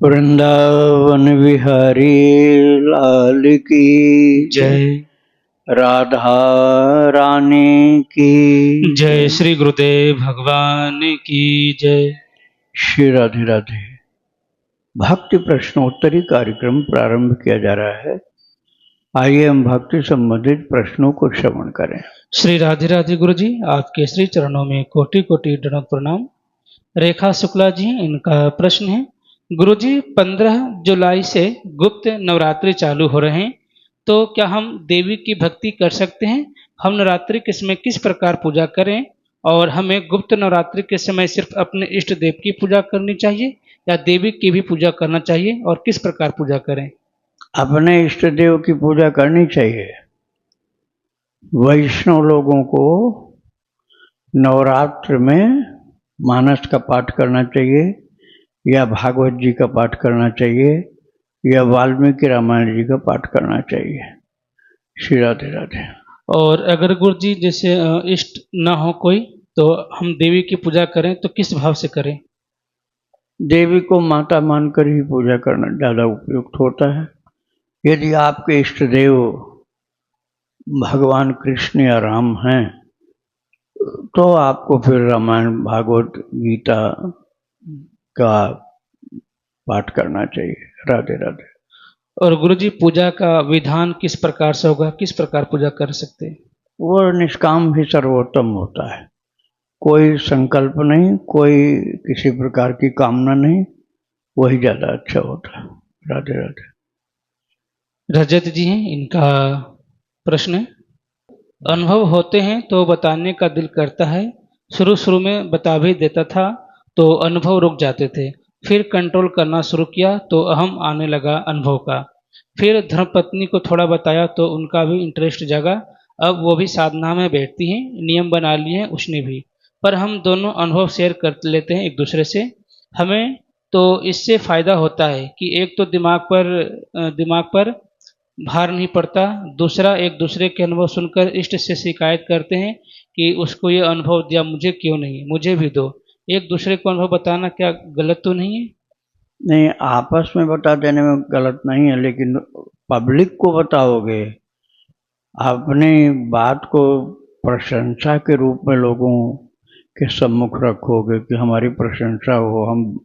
वृंदावन बिहारी लाल की जय। राधा रानी की जय श्री गुरुदेव भगवान की जय। श्री राधे राधे। भक्ति प्रश्नोत्तरी कार्यक्रम प्रारंभ किया जा रहा है। आइए हम भक्ति संबंधित प्रश्नों को श्रवण करें। श्री राधे राधे गुरु जी, आपके श्री चरणों में कोटि कोटि दंडवत प्रणाम। रेखा शुक्ला जी, इनका प्रश्न है, गुरु जी 15 जुलाई से गुप्त नवरात्रि चालू हो रहे हैं, तो क्या हम देवी की भक्ति कर सकते हैं? हम नवरात्रि के समय किस प्रकार पूजा करें? और हमें गुप्त नवरात्रि के समय सिर्फ अपने इष्ट देव की पूजा करनी चाहिए या देवी की भी पूजा करना चाहिए, और किस प्रकार पूजा करें? अपने इष्ट देव की पूजा करनी चाहिए। वैष्णव लोगों को नवरात्र में मानस का पाठ करना चाहिए या भागवत जी का पाठ करना चाहिए या वाल्मीकि रामायण जी का पाठ करना चाहिए। श्री राधे राधे। और अगर गुरु जी जैसे इष्ट ना हो कोई, तो हम देवी की पूजा करें तो किस भाव से करें? देवी को माता मानकर ही पूजा करना ज़्यादा उपयुक्त होता है। यदि आपके इष्ट देव भगवान कृष्ण या राम हैं तो आपको फिर रामायण भागवत गीता का पाठ करना चाहिए। राधे राधे। और गुरु जी पूजा का विधान किस प्रकार से होगा, किस प्रकार पूजा कर सकते हैं? वो निष्काम ही सर्वोत्तम होता है। कोई संकल्प नहीं, कोई किसी प्रकार की कामना नहीं, वही ज़्यादा अच्छा होता है। राधे राधे। रजत जी हैं, इनका प्रश्न है, अनुभव होते हैं तो बताने का दिल करता है, शुरू शुरू में बता भी देता था तो अनुभव रुक जाते थे, फिर कंट्रोल करना शुरू किया तो अहम आने लगा अनुभव का, फिर धर्मपत्नी को थोड़ा बताया तो उनका भी इंटरेस्ट जगा, अब वो भी साधना में बैठती हैं, नियम बना लिए हैं उसने भी, पर हम दोनों अनुभव शेयर कर लेते हैं एक दूसरे से। हमें तो इससे फायदा होता है कि एक तो दिमाग पर भार नहीं पड़ता, दूसरा एक दूसरे के अनुभव सुनकर इष्ट से शिकायत करते हैं कि उसको ये अनुभव दिया, मुझे क्यों नहीं, मुझे भी दो। एक दूसरे को अनुभव बताना क्या गलत तो नहीं है? नहीं, आपस में बता देने में गलत नहीं है, लेकिन पब्लिक को बताओगे, अपनी बात को प्रशंसा के रूप में लोगों के सम्मुख रखोगे कि हमारी प्रशंसा हो, हम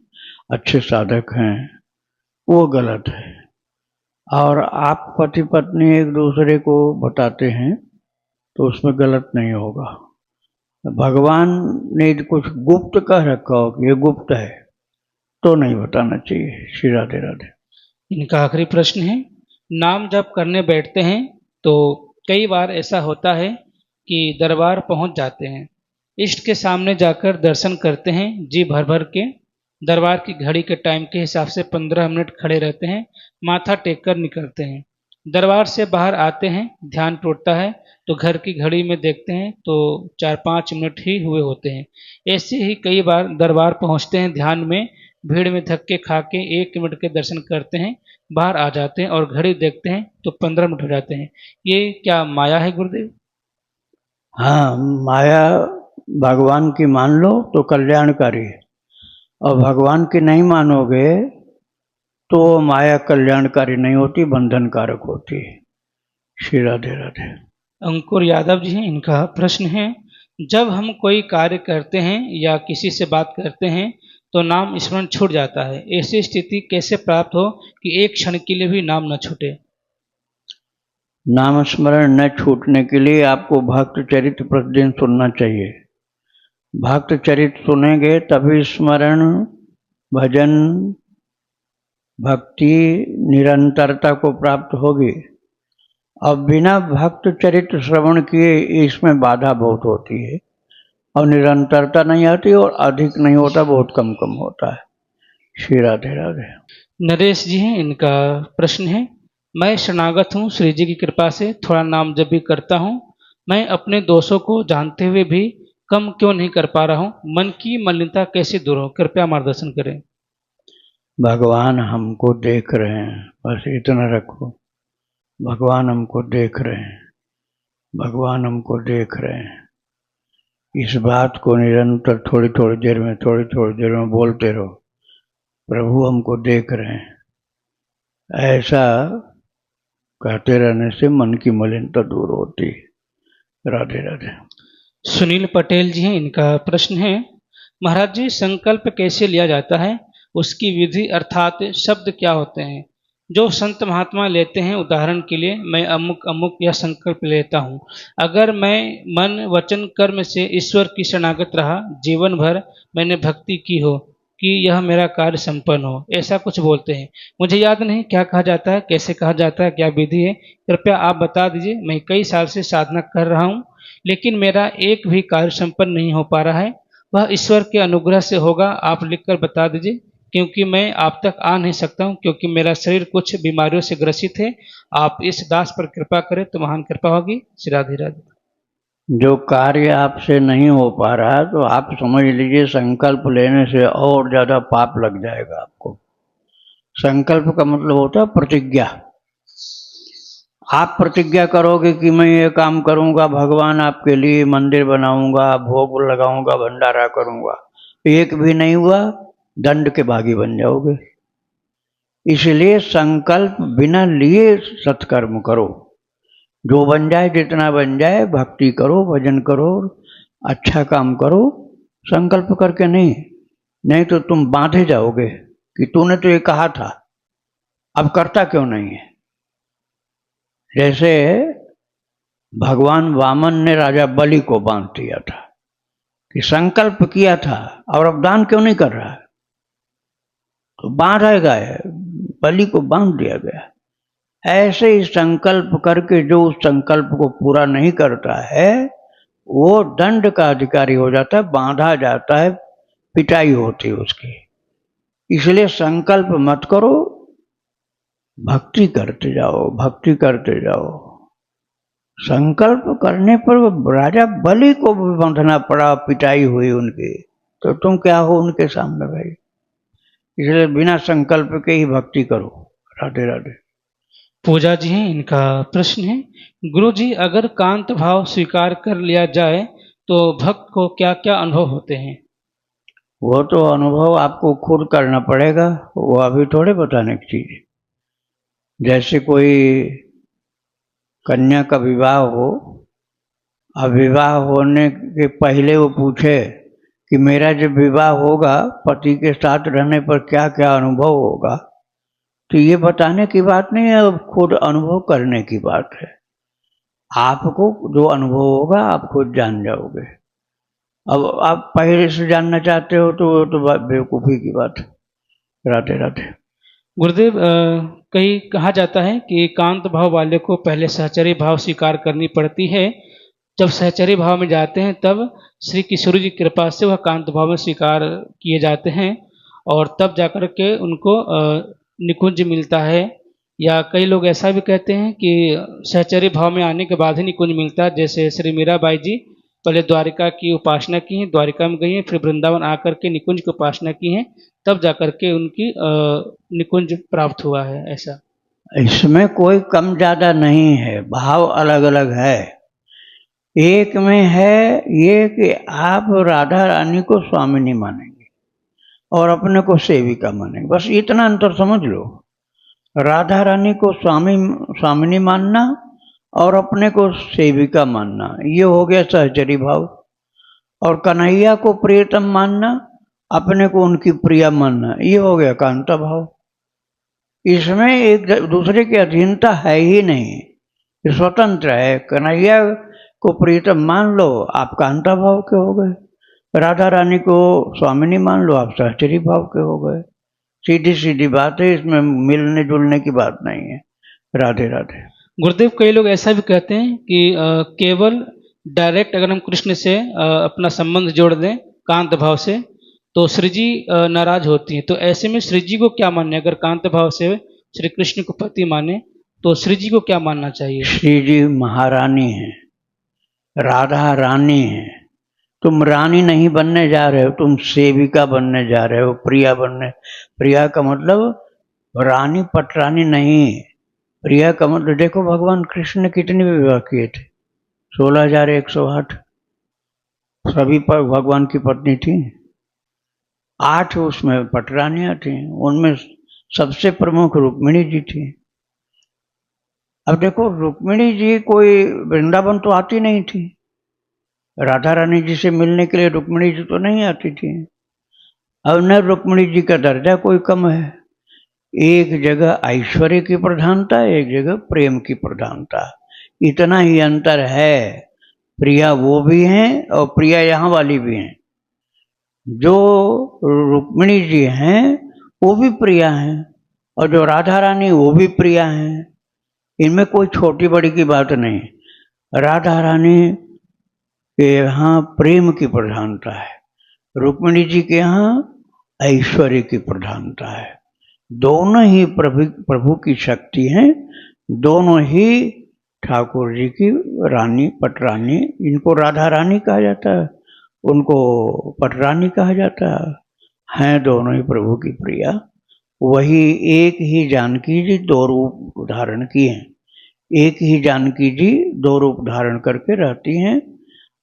अच्छे साधक हैं, वो गलत है। और आप पति पत्नी एक दूसरे को बताते हैं तो उसमें गलत नहीं होगा। भगवान ने कुछ गुप्त कह रखा हो कि ये गुप्त है तो नहीं बताना चाहिए। श्री राधे राधे। इनका आखिरी प्रश्न है, नाम जप करने बैठते हैं तो कई बार ऐसा होता है कि दरबार पहुंच जाते हैं, इष्ट के सामने जाकर दर्शन करते हैं जी भर भर के, दरबार की घड़ी के टाइम के हिसाब से 15 मिनट खड़े रहते हैं, माथा टेक कर निकलते हैं, दरबार से बाहर आते हैं, ध्यान टूटता है तो घर की घड़ी में देखते हैं तो 4-5 मिनट ही हुए होते हैं। ऐसे ही कई बार दरबार पहुंचते हैं, ध्यान में भीड़ में धक्के खा के 1 मिनट के दर्शन करते हैं, बाहर आ जाते हैं और घड़ी देखते हैं तो 15 मिनट हो जाते हैं। ये क्या माया है गुरुदेव? हाँ, माया भगवान की मान लो तो कल्याणकारी है, और भगवान की नहीं मानोगे तो माया कल्याणकारी नहीं होती, बंधनकारक होती है। श्री राधे राधे। अंकुर यादव जी हैं, इनका प्रश्न है, जब हम कोई कार्य करते हैं या किसी से बात करते हैं तो नाम स्मरण छूट जाता है, ऐसी स्थिति कैसे प्राप्त हो कि एक क्षण के लिए भी नाम न छूटे? नाम स्मरण न छूटने के लिए आपको भक्त चरित्र प्रतिदिन सुनना चाहिए। भक्त चरित्र सुनेंगे तभी स्मरण, भजन, भक्ति निरंतरता को प्राप्त होगी। अब बिना भक्त चरित्र श्रवण किए इसमें बाधा बहुत होती है, और निरंतरता नहीं आती, और अधिक नहीं होता, बहुत कम कम होता है। श्री राधे राधे। नरेश जी हैं, इनका प्रश्न है, मैं शरणागत हूँ, श्री जी की कृपा से थोड़ा नाम जप भी करता हूँ, मैं अपने दोषों को जानते हुए भी कम क्यों नहीं कर पा रहा हूँ, मन की मलिनता कैसे दूर हो, कृपया मार्गदर्शन करें। भगवान हमको देख रहे हैं, बस इतना रखो। भगवान हमको देख रहे हैं, भगवान हमको देख रहे हैं। इस बात को निरंतर थोड़ी थोड़ी देर में बोलते रहो। प्रभु हमको देख रहे हैं, ऐसा कहते रहने से मन की मलिनता दूर होती है। राधे राधे। सुनील पटेल जी हैं, इनका प्रश्न है, महाराज जी संकल्प कैसे लिया जाता है, उसकी विधि अर्थात शब्द क्या होते हैं? जो संत महात्मा लेते हैं, उदाहरण के लिए मैं अमुक अमुक यह संकल्प लेता हूँ, अगर मैं मन वचन कर्म से ईश्वर की शरणागत रहा, जीवन भर मैंने भक्ति की हो कि यह मेरा कार्य संपन्न हो, ऐसा कुछ बोलते हैं। मुझे याद नहीं क्या कहा जाता है, कैसे कहा जाता है, क्या विधि है, कृपया आप बता दीजिए। मैं कई साल से साधना कर रहा हूँ, लेकिन मेरा एक भी कार्य संपन्न नहीं हो पा रहा है। वह ईश्वर के अनुग्रह से होगा, आप लिखकर बता दीजिए, क्योंकि मैं आप तक आ नहीं सकता हूँ, क्योंकि मेरा शरीर कुछ बीमारियों से ग्रसित है। आप इस दास पर कृपा करें तो महान कृपा होगी। श्री राधे राधे। जो कार्य आपसे नहीं हो पा रहा तो आप समझ लीजिए संकल्प लेने से और ज्यादा पाप लग जाएगा आपको। संकल्प का मतलब होता है प्रतिज्ञा। आप प्रतिज्ञा करोगे कि मैं ये काम करूंगा, भगवान आपके लिए मंदिर बनाऊंगा, भोग लगाऊंगा, भंडारा करूंगा, एक भी नहीं हुआ, दंड के भागी बन जाओगे। इसलिए संकल्प बिना लिए सत्कर्म करो, जो बन जाए जितना बन जाए, भक्ति करो, भजन करो, अच्छा काम करो, संकल्प करके नहीं। नहीं तो तुम बांधे जाओगे कि तूने तो ये कहा था, अब करता क्यों नहीं है। जैसे भगवान वामन ने राजा बलि को बांध दिया था कि संकल्प किया था और अब दान क्यों नहीं कर रहा है, तो बांधा गया, बलि को बांध दिया गया। ऐसे ही संकल्प करके जो उस संकल्प को पूरा नहीं करता है वो दंड का अधिकारी हो जाता है, बांधा जाता है, पिटाई होती है उसकी। इसलिए संकल्प मत करो, भक्ति करते जाओ, भक्ति करते जाओ। संकल्प करने पर राजा बलि को भी बांधना पड़ा, पिटाई हुई उनकी, तो तुम क्या हो उनके सामने भाई। इसलिए बिना संकल्प के ही भक्ति करो। राधे राधे। पूजा जी हैं, इनका प्रश्न है, गुरु जी अगर कांत भाव स्वीकार कर लिया जाए तो भक्त को क्या क्या अनुभव होते हैं? वो तो अनुभव आपको खुद करना पड़ेगा, वो अभी थोड़े बताने की चीज है। जैसे कोई कन्या का विवाह हो, अब विवाह होने के पहले वो पूछे कि मेरा जब विवाह होगा पति के साथ रहने पर क्या क्या अनुभव होगा, तो ये बताने की बात नहीं है, अब खुद अनुभव करने की बात है। आपको जो अनुभव होगा आप खुद जान जाओगे। अब आप पहले से जानना चाहते हो तो वो तो बेवकूफ़ी की बात है। राधे राधे। गुरुदेव, कहीं कहा जाता है कि कांत भाव वाले को पहले सहचर्य भाव स्वीकार करनी पड़ती है। जब सहचर्य भाव में जाते हैं तब श्री किशोर जी की कृपा से वह कांत भाव में स्वीकार किए जाते हैं और तब जाकर के उनको निकुंज मिलता है। या कई लोग ऐसा भी कहते हैं कि सहचर्य भाव में आने के बाद ही निकुंज मिलता है। जैसे श्री मीराबाई जी पहले द्वारिका की उपासना की हैं, द्वारिका में गई हैं, फिर वृंदावन आकर के निकुंज की उपासना की हैं, तब जाकर के उनकी निकुंज प्राप्त हुआ है। ऐसा इसमें कोई कम ज्यादा नहीं है, भाव अलग अलग है। एक में है ये कि आप राधा रानी को स्वामिनी मानेंगे और अपने को सेविका मानेंगे, बस इतना अंतर समझ लो। राधा रानी को स्वामिनी मानना और अपने को सेविका मानना, ये हो गया सहचरी भाव। और कन्हैया को प्रियतम मानना, अपने को उनकी प्रिया मानना, ये हो गया कांता भाव। इसमें एक दूसरे की अधीनता है ही नहीं, ये स्वतंत्र है। कन्हैया को प्रियतम मान लो, आप कांता भाव के हो गए। राधा रानी को स्वामिनी मान लो, आप सहचरी भाव के हो गए। सीधी सीधी बात है, इसमें मिलने जुलने की बात नहीं है। राधे राधे। गुरुदेव, कई लोग ऐसा भी कहते हैं कि केवल डायरेक्ट अगर हम कृष्ण से अपना संबंध जोड़ दें कांत भाव से तो श्री जी नाराज होती हैं। तो ऐसे में श्री जी को क्या मानना है? अगर कांत भाव से श्री कृष्ण को पति माने तो श्री जी को क्या मानना चाहिए? श्री जी महारानी है, राधा रानी है। तुम रानी नहीं बनने जा रहे हो, तुम सेविका बनने जा रहे हो, प्रिया बनने। प्रिया का मतलब रानी पटरानी नहीं, प्रिया का मतलब देखो भगवान कृष्ण ने कितने विवाह किए थे, 16,108 सभी पर भगवान की पत्नी थी। 8 उसमें पटरानियां थी, उनमें सबसे प्रमुख रुक्मिणी जी थी। अब देखो, रुक्मिणी जी कोई वृंदावन तो आती नहीं थी, राधा रानी जी से मिलने के लिए रुक्मिणी जी तो नहीं आती थी। अब न रुक्मिणी जी का दर्जा कोई कम है, एक जगह ऐश्वर्य की प्रधानता, एक जगह प्रेम की प्रधानता, इतना ही अंतर है। प्रिया वो भी हैं और प्रिया यहाँ वाली भी हैं। जो रुक्मिणी जी हैं वो भी प्रिया हैं, और जो राधा रानी वो भी प्रिया हैं। इनमें कोई छोटी बड़ी की बात नहीं। राधा रानी के यहाँ प्रेम की प्रधानता है, रुक्मिणी जी के यहाँ ऐश्वर्य की प्रधानता है। दोनों ही प्रभु की शक्ति हैं, दोनों ही ठाकुर जी की रानी पटरानी। इनको राधा रानी कहा जाता है, उनको पटरानी कहा जाता है, हैं दोनों ही प्रभु की प्रिया। वही एक ही जानकी जी दो रूप धारण किए हैं, एक ही जानकी जी दो रूप धारण करके रहती हैं।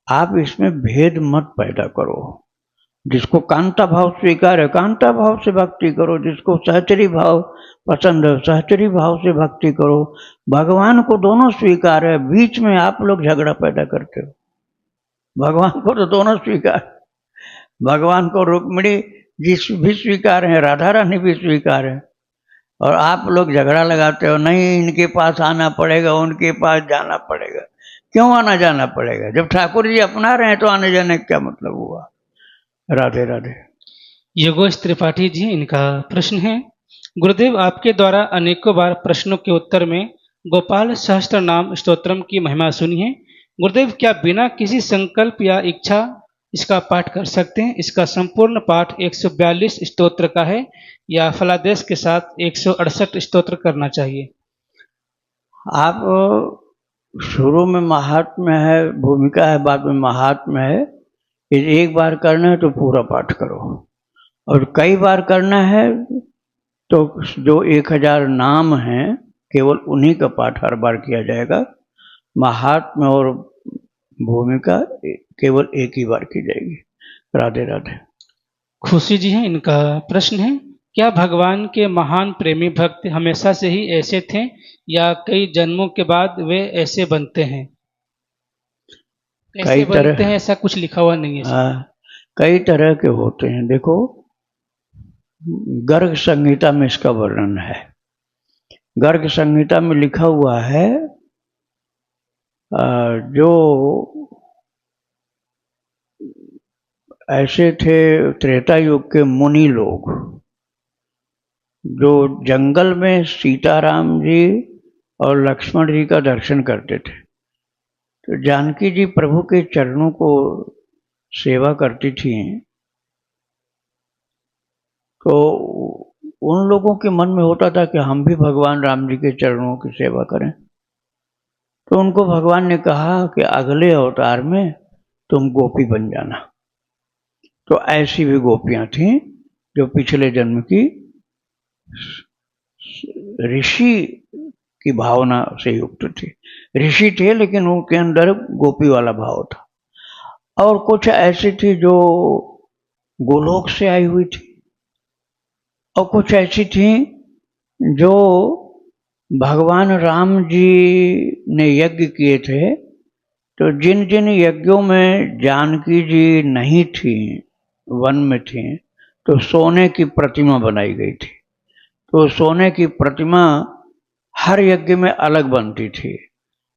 आप इसमें भेद मत पैदा करो। जिसको कांता भाव स्वीकार है कांता भाव से भक्ति करो, जिसको सहचरी भाव पसंद है सहचरी भाव से भक्ति करो। भगवान को दोनों स्वीकार है, बीच में आप लोग झगड़ा पैदा करते हो। भगवान को तो दोनों स्वीकार, भगवान को रुक्मिणी जी भी स्वीकार है, राधा रानी भी स्वीकार है, और आप लोग झगड़ा लगाते हो, नहीं इनके पास आना पड़ेगा, उनके पास जाना पड़ेगा। क्यों आना जाना पड़ेगा? जब ठाकुर जी अपना रहे हैं तो आने जाने का क्या मतलब हुआ? राधे राधे। योगेश त्रिपाठी जी, इनका प्रश्न है, गुरुदेव आपके द्वारा अनेकों बार प्रश्नों के उत्तर में गोपाल सहस्त्र नाम स्तोत्रम की महिमा सुनी है। गुरुदेव क्या बिना किसी संकल्प या इच्छा इसका पाठ कर सकते हैं? इसका संपूर्ण पाठ 142 स्तोत्र का है या फलादेश के साथ 168 स्तोत्र करना चाहिए? आप शुरू में महात्म्य है, भूमिका है, बाद में महात्म्य है। एक बार करना है तो पूरा पाठ करो, और कई बार करना है तो जो 1000 नाम हैं केवल उन्हीं का पाठ हर बार किया जाएगा। महात्म्य और भूमिका केवल एक ही बार की जाएगी। राधे राधे। खुशी जी हैं, इनका प्रश्न है, क्या भगवान के महान प्रेमी भक्त हमेशा से ही ऐसे थे या कई जन्मों के बाद वे ऐसे बनते हैं? कैसे बनते हैं ऐसा कुछ लिखा हुआ नहीं है। कई तरह के होते हैं। देखो, गर्ग संहिता में इसका वर्णन है। गर्ग संहिता में लिखा हुआ है, जो ऐसे थे त्रेता युग के मुनि लोग, जो जंगल में सीताराम जी और लक्ष्मण जी का दर्शन करते थे, तो जानकी जी प्रभु के चरणों को सेवा करती थी, तो उन लोगों के मन में होता था कि हम भी भगवान राम जी के चरणों की सेवा करें। तो उनको भगवान ने कहा कि अगले अवतार में तुम गोपी बन जाना। तो ऐसी भी गोपियां थीं जो पिछले जन्म की ऋषि की भावना से युक्त थी। ऋषि थे लेकिन उनके अंदर गोपी वाला भाव था। और कुछ ऐसी थी जो गोलोक से आई हुई थी, और कुछ ऐसी थी जो भगवान राम जी ने यज्ञ किए थे, तो जिन जिन यज्ञों में जानकी जी नहीं थी, वन में थी, तो सोने की प्रतिमा बनाई गई थी। तो सोने की प्रतिमा हर यज्ञ में अलग बनती थी,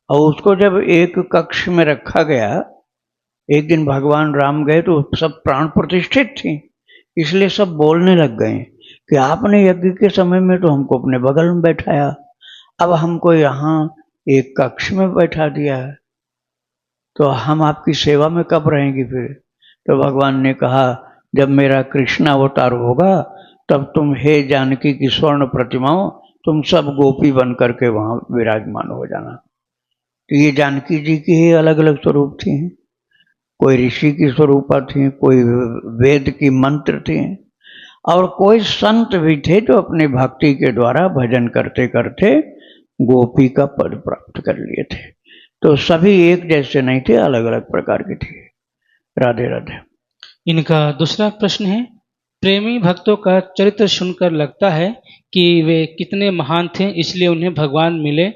और उसको जब एक कक्ष में रखा गया, एक दिन भगवान राम गए तो सब प्राण प्रतिष्ठित थी, इसलिए सब बोलने लग गए कि आपने यज्ञ के समय में तो हमको अपने बगल में बैठाया, अब हमको यहाँ एक कक्ष में बैठा दिया है, तो हम आपकी सेवा में कब रहेंगे फिर? तो भगवान ने कहा, जब मेरा कृष्ण अवतार होगा तब तुम हे जानकी की स्वर्ण प्रतिमाओं, तुम सब गोपी बन करके वहां विराजमान हो जाना। तो ये जानकी जी की ही अलग अलग स्वरूप थी, कोई ऋषि की स्वरूपा थी, कोई वेद की मंत्र थी, और कोई संत भी थे जो अपनी भक्ति के द्वारा भजन करते करते गोपी का पद प्राप्त कर लिए थे। तो सभी एक जैसे नहीं थे, अलग अलग प्रकार के थे। राधे राधे। इनका दूसरा प्रश्न है, प्रेमी भक्तों का चरित्र सुनकर लगता है कि वे कितने महान थे, इसलिए उन्हें भगवान मिले,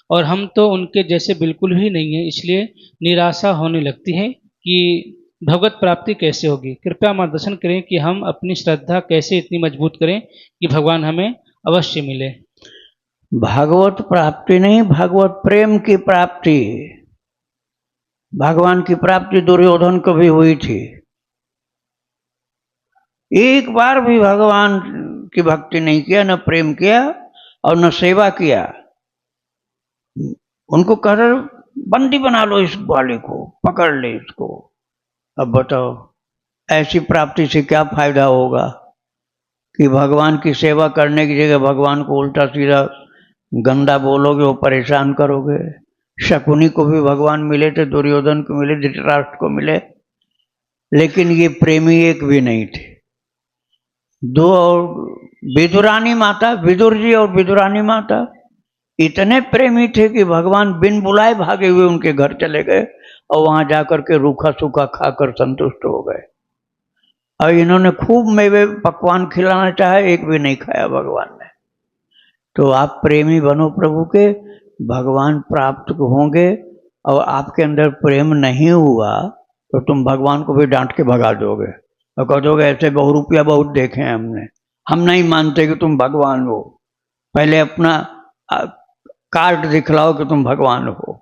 और हम तो उनके जैसे बिल्कुल ही नहीं हैं, इसलिए निराशा होने लगती है कि भगवत प्राप्ति कैसे होगी। कृपया मार्गदर्शन करें कि हम अपनी श्रद्धा कैसे इतनी मजबूत करें कि भगवान हमें अवश्य मिले। भागवत प्राप्ति नहीं, भगवत प्रेम की प्राप्ति। भगवान की प्राप्ति दुर्योधन को भी हुई थी। एक बार भी भगवान की भक्ति नहीं किया, न प्रेम किया और न सेवा किया। उनको कह रहे बंदी बना लो इस ग्वाले को, पकड़ ले इसको। अब बताओ ऐसी प्राप्ति से क्या फायदा होगा कि भगवान की सेवा करने की जगह भगवान को उल्टा सीधा गंदा बोलोगे, वो परेशान करोगे। शकुनी को भी भगवान मिले थे, दुर्योधन को मिले, धृतराष्ट्र को मिले, लेकिन ये प्रेमी एक भी नहीं थे। दो और विदुरानी माता, विदुर जी और विदुरानी माता इतने प्रेमी थे कि भगवान बिन बुलाए भागे हुए उनके घर चले गए और वहां जाकर के रूखा सूखा खाकर संतुष्ट हो गए। और इन्होंने खूब मेवे पकवान खिलाना चाहे, एक भी नहीं खाया भगवान ने। तो आप प्रेमी बनो प्रभु के, भगवान प्राप्त होंगे। और आपके अंदर प्रेम नहीं हुआ तो तुम भगवान को भी डांट के भगा दोगे और कह दोगे ऐसे बहुरूपिया बहुत देखे हैं हमने, हम नहीं मानते कि तुम भगवान हो, पहले अपना कार्ड दिखलाओ कि तुम भगवान हो।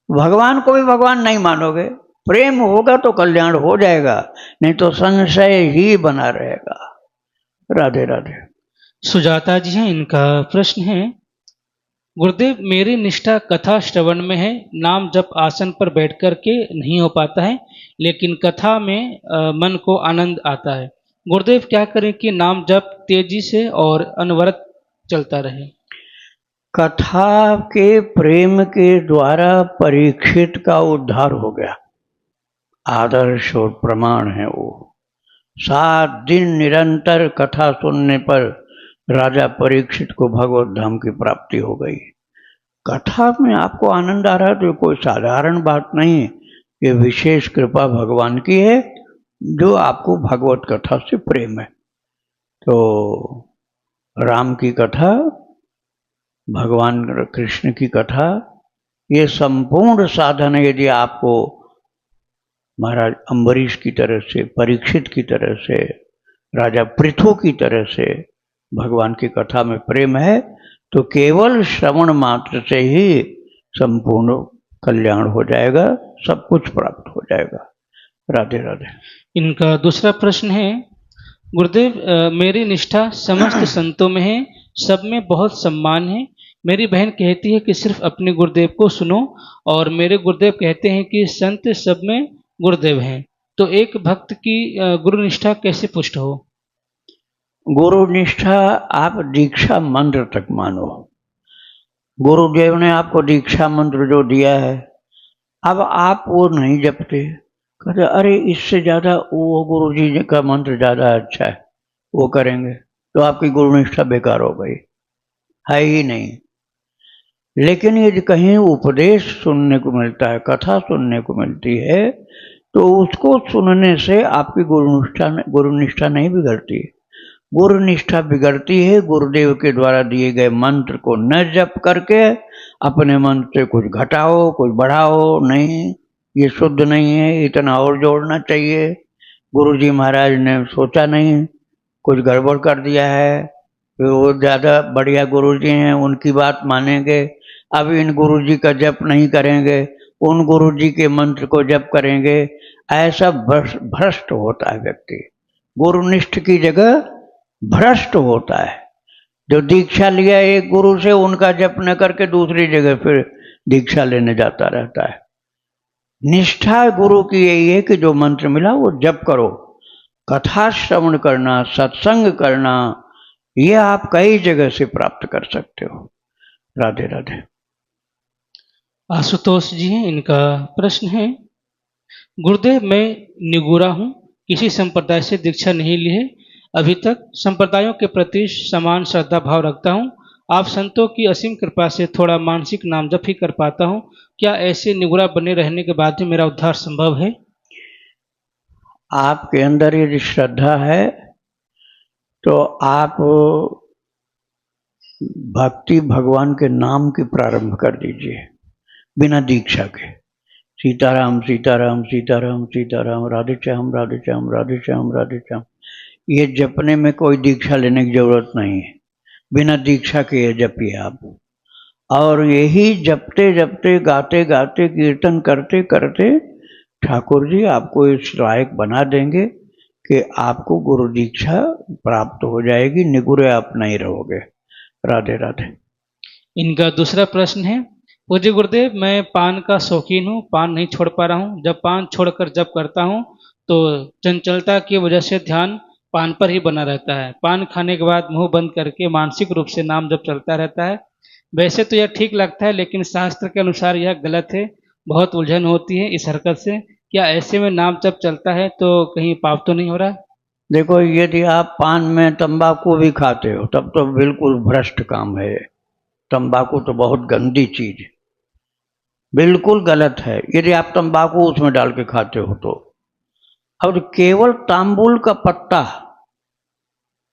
भगवान को भी भगवान नहीं मानोगे। प्रेम होगा तो कल्याण हो जाएगा, नहीं तो संशय ही बना रहेगा। राधे राधे। सुजाता जी हैं, इनका प्रश्न है, गुरुदेव मेरी निष्ठा कथा श्रवण में है, नाम जप आसन पर बैठ कर के नहीं हो पाता है, लेकिन कथा में मन को आनंद आता है। गुरुदेव क्या करें कि नाम जप तेजी से और अनवरत चलता रहे। कथा के प्रेम के द्वारा परीक्षित का उद्धार हो गया, आदर्श और प्रमाण है वो। 7 दिन निरंतर कथा सुनने पर राजा परीक्षित को भगवत धाम की प्राप्ति हो गई। कथा में आपको आनंद आ रहा है तो कोई साधारण बात नहीं, ये विशेष कृपा भगवान की है जो आपको भगवत कथा से प्रेम है। तो राम की कथा, भगवान कृष्ण की कथा, ये संपूर्ण साधन है। यदि आपको महाराज अम्बरीश की तरह से, परीक्षित की तरह से, राजा पृथु की तरह से भगवान की कथा में प्रेम है तो केवल श्रवण मात्र से ही संपूर्ण कल्याण हो जाएगा, सब कुछ प्राप्त हो जाएगा। राधे राधे। इनका दूसरा प्रश्न है, गुरुदेव मेरी निष्ठा समस्त संतों में है, सब में बहुत सम्मान है। मेरी बहन कहती है कि सिर्फ अपने गुरुदेव को सुनो, और मेरे गुरुदेव कहते हैं कि संत सब में गुरुदेव हैं। तो एक भक्त की गुरु निष्ठा कैसे पुष्ट हो। गुरु निष्ठा आप दीक्षा मंत्र तक मानो। गुरुदेव ने आपको दीक्षा मंत्र जो दिया है, अब आप वो नहीं जपते, कहते अरे इससे ज़्यादा वो गुरु जी का मंत्र ज़्यादा अच्छा है, वो करेंगे, तो आपकी गुरु निष्ठा बेकार हो गई, है ही नहीं। लेकिन यदि कहीं उपदेश सुनने को मिलता है, कथा सुनने को मिलती है, तो उसको सुनने से आपकी गुरु निष्ठा नहीं बिगड़ती। गुरु निष्ठा बिगड़ती है गुरुदेव के द्वारा दिए गए मंत्र को न जप करके अपने मन से कुछ घटाओ कुछ बढ़ाओ। नहीं, ये शुद्ध नहीं है, इतना और जोड़ना चाहिए। गुरुजी महाराज ने सोचा नहीं, कुछ गड़बड़ कर दिया है, फिर वो ज़्यादा बढ़िया गुरुजी हैं, उनकी बात मानेंगे। अब इन गुरुजी का जप नहीं करेंगे, उन गुरुजी के मंत्र को जप करेंगे, ऐसा भ्रष्ट होता है व्यक्ति। गुरुनिष्ठ की जगह भ्रष्ट होता है। जो दीक्षा लिया एक गुरु से, उनका जप न करके दूसरी जगह फिर दीक्षा लेने जाता रहता है। निष्ठा गुरु की यही है कि जो मंत्र मिला वो जप करो। कथा श्रवण करना, सत्संग करना, ये आप कई जगह से प्राप्त कर सकते हो। राधे राधे। आशुतोष जी हैं, इनका प्रश्न है, गुरुदेव मैं निगूरा हूँ, किसी संप्रदाय से दीक्षा नहीं ली है, अभी तक संप्रदायों के प्रति समान श्रद्धा भाव रखता हूँ। आप संतों की असीम कृपा से थोड़ा मानसिक नाम जप ही कर पाता हूँ। क्या ऐसे निगुरा बने रहने के बाद भी मेरा उद्धार संभव है। आपके अंदर यदि श्रद्धा है तो आप भक्ति भगवान के नाम की प्रारंभ कर दीजिए बिना दीक्षा के। सीताराम सीताराम सीताराम सीताराम, राधे श्याम राधे श्याम राधे श्याम राधे श्याम। ये जपने में कोई दीक्षा लेने की जरूरत नहीं है, बिना दीक्षा के ये जपिए आप। और यही जपते जपते गाते गाते कीर्तन करते करते ठाकुर जी आपको इस लायक बना देंगे कि आपको गुरु दीक्षा प्राप्त हो जाएगी, निगुरे आप नहीं रहोगे। राधे राधे। इनका दूसरा प्रश्न है, पूज्य गुरुदेव, मैं पान का शौकीन हूँ, पान नहीं छोड़ पा रहा हूँ। जब पान छोड़कर जप करता हूँ तो चंचलता की वजह से ध्यान पान पर ही बना रहता है। पान खाने के बाद मुंह बंद करके मानसिक रूप से नाम जप चलता रहता है। वैसे तो यह ठीक लगता है, लेकिन शास्त्र के अनुसार यह गलत है। बहुत उलझन होती है इस हरकत से। क्या ऐसे में नाम जप चलता है तो कहीं पाप तो नहीं हो रहा? देखो, यदि आप पान में तंबाकू भी खाते हो तब तो बिल्कुल भ्रष्ट काम है। तंबाकू तो बहुत गंदी चीज है, बिल्कुल गलत है यदि आप तंबाकू उसमें डाल के खाते हो तो। और केवल तांबुल का पत्ता,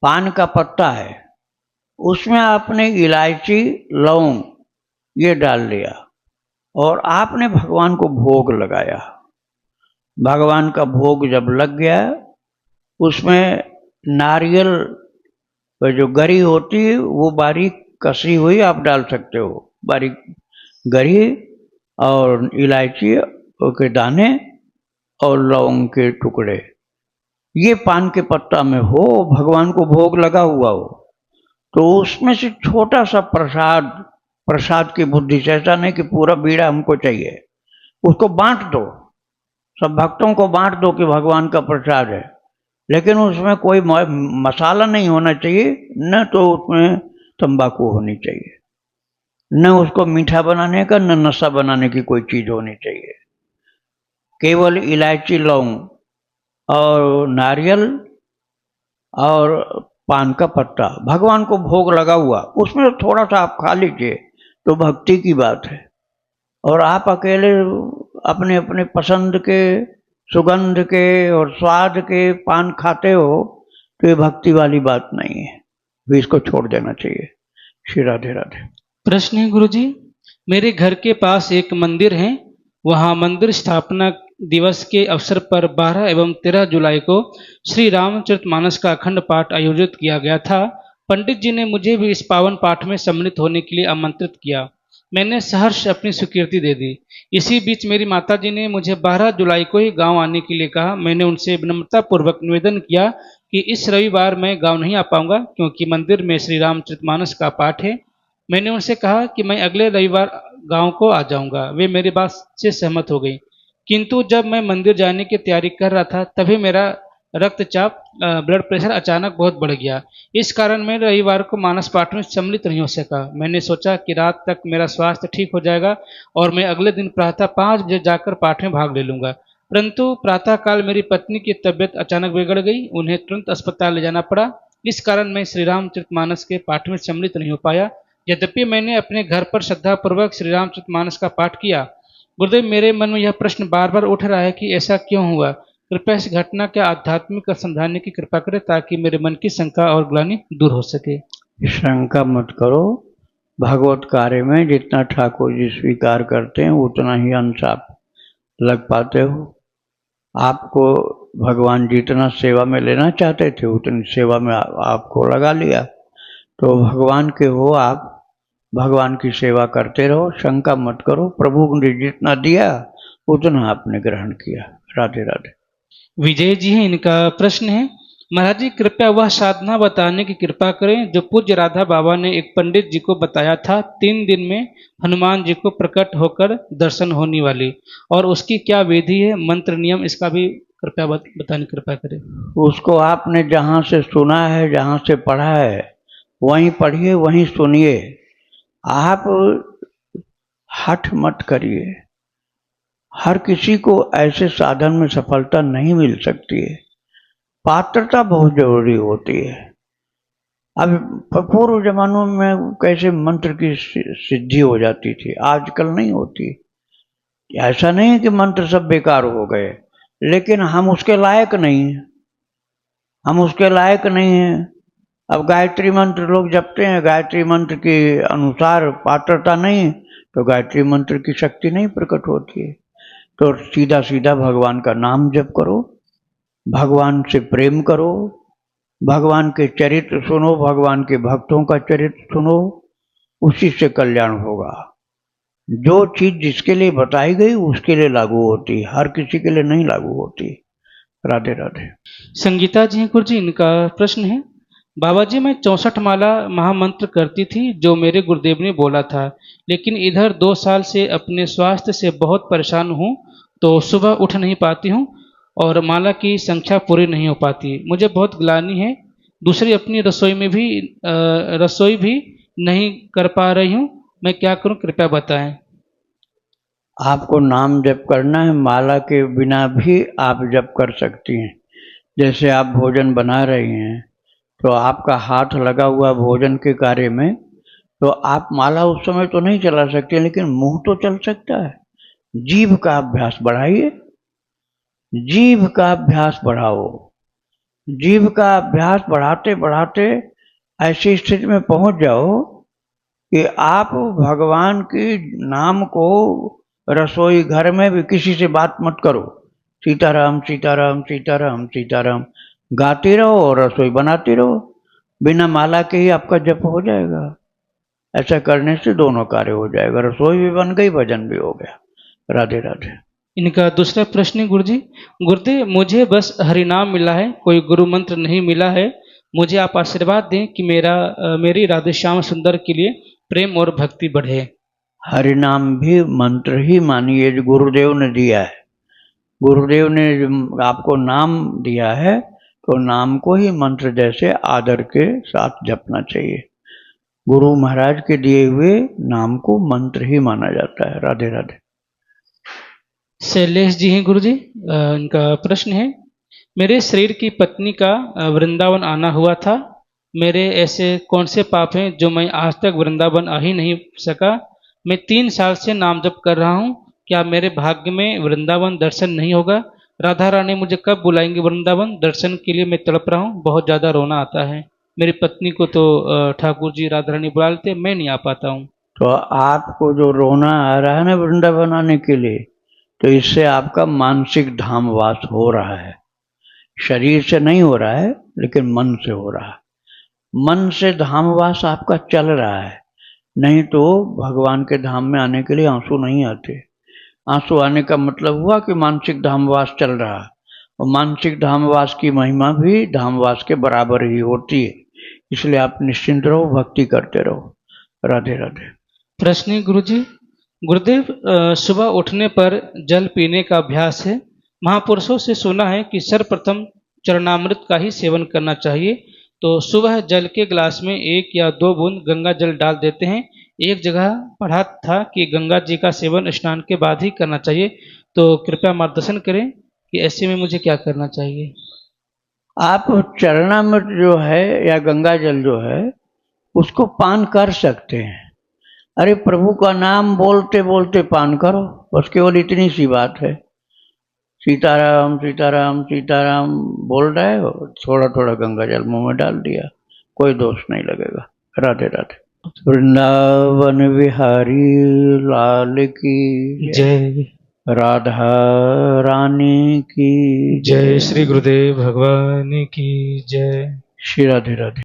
पान का पत्ता है, उसमें आपने इलायची लौंग ये डाल लिया और आपने भगवान को भोग लगाया। भगवान का भोग जब लग गया, उसमें नारियल जो गरी होती है वो बारीक कसी हुई आप डाल सकते हो, बारीक गरी, और इलायची के दाने और लौंग के टुकड़े, ये पान के पत्ता में हो, भगवान को भोग लगा हुआ हो, तो उसमें से छोटा सा प्रसाद, प्रसाद की बुद्धि से, ऐसा नहीं कि पूरा बीड़ा हमको चाहिए, उसको बांट दो, सब भक्तों को बांट दो कि भगवान का प्रसाद है, लेकिन उसमें कोई मसाला नहीं होना चाहिए, न तो उसमें तंबाकू होनी चाहिए, न उसको मीठा बनाने का, न नशा बनाने की कोई चीज होनी चाहिए। केवल इलायची लौंग और नारियल और पान का पत्ता भगवान को भोग लगा हुआ, उसमें थोड़ा सा आप खा लीजिए तो भक्ति की बात है। और आप अकेले अपने अपने पसंद के, सुगंध के और स्वाद के पान खाते हो तो ये भक्ति वाली बात नहीं है, भी इसको छोड़ देना चाहिए। श्री राधे राधे। प्रश्न है गुरुजी, मेरे घर के पास एक मंदिर है। वहां मंदिर स्थापना दिवस के अवसर पर 12 एवं 13 जुलाई को श्री रामचरितमानस का अखंड पाठ आयोजित किया गया था। पंडित जी ने मुझे भी इस पावन पाठ में सम्मिलित होने के लिए आमंत्रित किया। मैंने सहर्ष अपनी स्वीकृति दे दी। इसी बीच मेरी माता जी ने मुझे 12 जुलाई को ही गांव आने के लिए कहा। मैंने उनसे विनम्रता पूर्वक निवेदन किया कि इस रविवार मैं गांव नहीं आ पाऊंगा क्योंकि मंदिर में श्री रामचरितमानस का पाठ है। मैंने उनसे कहा कि मैं अगले रविवार गांव को आ जाऊंगा। वे मेरी बात से सहमत हो गई। किंतु जब मैं मंदिर जाने की तैयारी कर रहा था तभी मेरा रक्तचाप, ब्लड प्रेशर अचानक बहुत बढ़ गया। इस कारण मैं रविवार को मानस पाठ में सम्मिलित नहीं हो सका। मैंने सोचा कि रात तक मेरा स्वास्थ्य ठीक हो जाएगा और मैं अगले दिन प्रातः 5 बजे जाकर पाठ में भाग ले लूंगा। परंतु प्रातःकाल मेरी पत्नी की तबीयत अचानक बिगड़ गई, उन्हें तुरंत अस्पताल ले जाना पड़ा। इस कारण मैं श्री रामचरितमानस के पाठ में सम्मिलित नहीं हो पाया। यद्यपि मैंने अपने घर पर श्रद्धापूर्वक श्री रामचरितमानस का पाठ किया। गुरुदेव, मेरे मन में यह प्रश्न बार बार उठ रहा है कि ऐसा क्यों हुआ। कृपया इस घटना के आध्यात्मिक समझाने की कृपा करें ताकि मेरे मन की शंका और ग्लानि दूर हो सके। शंका मत करो, भगवत कार्य में जितना ठाकुर जी स्वीकार करते हैं उतना ही अंश आप लग पाते हो। आपको भगवान जितना सेवा में लेना चाहते थे उतनी सेवा में आपको लगा लिया, तो भगवान के हो आप, भगवान की सेवा करते रहो, शंका मत करो। प्रभु ने जितना दिया उतना आपने ग्रहण किया। राधे राधे। विजय जी हैं, इनका प्रश्न है, महाराज जी कृपया वह साधना बताने की कृपा करें जो पूज्य राधा बाबा ने एक पंडित जी को बताया था। 3 दिन में हनुमान जी को प्रकट होकर दर्शन होने वाली, और उसकी क्या विधि है, मंत्र नियम, इसका भी कृपया बताने की कृपा करें। उसको आपने जहाँ से सुना है, जहाँ से पढ़ा है, वहीं पढ़िए, वहीं सुनिए। आप हठ मत करिए। हर किसी को ऐसे साधन में सफलता नहीं मिल सकती है, पात्रता बहुत जरूरी होती है। अब पूर्व जमानों में कैसे मंत्र की सिद्धि हो जाती थी, आजकल नहीं होती। ऐसा नहीं कि मंत्र सब बेकार हो गए, लेकिन हम उसके लायक नहीं हैं, हम उसके लायक नहीं हैं। अब गायत्री मंत्र लोग जपते हैं, गायत्री मंत्र के अनुसार पात्रता नहीं, तो गायत्री मंत्र की शक्ति नहीं प्रकट होती है। तो सीधा सीधा भगवान का नाम जप करो, भगवान से प्रेम करो, भगवान के चरित्र सुनो, भगवान के भक्तों का चरित्र सुनो, उसी से कल्याण होगा। जो चीज जिसके लिए बताई गई उसके लिए लागू होती, हर किसी के लिए नहीं लागू होती। राधे राधे। संगीता जी हैं गुरु जी, इनका प्रश्न है, बाबा जी मैं 64 माला महामंत्र करती थी जो मेरे गुरुदेव ने बोला था, लेकिन इधर 2 साल से अपने स्वास्थ्य से बहुत परेशान हूँ, तो सुबह उठ नहीं पाती हूँ और माला की संख्या पूरी नहीं हो पाती। मुझे बहुत ग्लानि है। दूसरी अपनी रसोई भी नहीं कर पा रही हूँ। मैं क्या करूँ, कृपया बताएं। आपको नाम जप करना है, माला के बिना भी आप जप कर सकती हैं। जैसे आप भोजन बना रही हैं तो आपका हाथ लगा हुआ भोजन के कार्य में, तो आप माला उस समय तो नहीं चला सकते, लेकिन मुंह तो चल सकता है। जीभ का अभ्यास बढ़ाइए, जीभ का अभ्यास बढ़ाओ। जीभ का अभ्यास बढ़ाते बढ़ाते ऐसी स्थिति में पहुंच जाओ कि आप भगवान के नाम को रसोई घर में भी किसी से बात मत करो, सीताराम सीताराम सीताराम सीताराम गाते रहो और रसोई बनाते रहो। बिना माला के ही आपका जप हो जाएगा। ऐसा करने से दोनों कार्य हो जाएगा, रसोई भी बन गई, भजन भी हो गया। राधे राधे। इनका दूसरा प्रश्न है गुरु जी, गुरुदेव मुझे बस हरिनाम मिला है, कोई गुरु मंत्र नहीं मिला है। मुझे आप आशीर्वाद दें कि मेरी राधे श्याम सुंदर के लिए प्रेम और भक्ति बढ़े। हरिनाम भी मंत्र ही मानिए जो गुरुदेव ने दिया है। गुरुदेव ने जो आपको नाम दिया है तो नाम को ही मंत्र जैसे आदर के साथ जपना चाहिए। गुरु महाराज के दिए हुए नाम को मंत्र ही माना जाता है। राधे राधे। शैलेश जी हैं गुरु जी, इनका प्रश्न है, मेरे शरीर की पत्नी का वृंदावन आना हुआ था। मेरे ऐसे कौन से पाप हैं जो मैं आज तक वृंदावन आ ही नहीं सका। मैं 3 साल से नाम जप कर रहा हूँ, क्या मेरे भाग्य में वृंदावन दर्शन नहीं होगा। राधा रानी मुझे कब बुलाएंगे वृंदावन दर्शन के लिए, मैं तड़प रहा हूँ, बहुत ज़्यादा रोना आता है। मेरी पत्नी को तो ठाकुर जी राधा रानी बुला लेते, मैं नहीं आ पाता हूँ। तो आपको जो रोना आ रहा है ना वृंदावन आने के लिए, तो इससे आपका मानसिक धामवास हो रहा है। शरीर से नहीं हो रहा है, लेकिन मन से हो रहा है। मन से धामवास आपका चल रहा है। नहीं तो भगवान के धाम में आने के लिए आंसू नहीं आते। आंसू आने का मतलब हुआ कि मानसिक धामवास चल रहा है, और मानसिक धामवास की महिमा भी धामवास के बराबर ही होती है। इसलिए आप निश्चिंत रहो, भक्ति करते रहो। राधे राधे। प्रश्न है गुरु जी, गुरुदेव सुबह उठने पर जल पीने का अभ्यास है। महापुरुषों से सुना है कि सर्वप्रथम चरणामृत का ही सेवन करना चाहिए, तो सुबह जल के गिलास में 1 या 2 बूंद गंगा जल डाल देते हैं। एक जगह पढ़ा था कि गंगा जी का सेवन स्नान के बाद ही करना चाहिए, तो कृपया मार्गदर्शन करें कि ऐसे में मुझे क्या करना चाहिए। आप चरणामृत जो है या गंगा जल जो है उसको पान कर सकते हैं। अरे प्रभु का नाम बोलते बोलते पान करो, बस केवल इतनी सी बात है। सीताराम सीताराम सीताराम बोल रहे हो, थोड़ा थोड़ा गंगा जल मुंह में डाल दिया, कोई दोष नहीं लगेगा। राधे राधे। वृंदावन बिहारी लाल की जय। राधा रानी की जय श्री गुरुदेव भगवान की जय। श्री राधे राधे।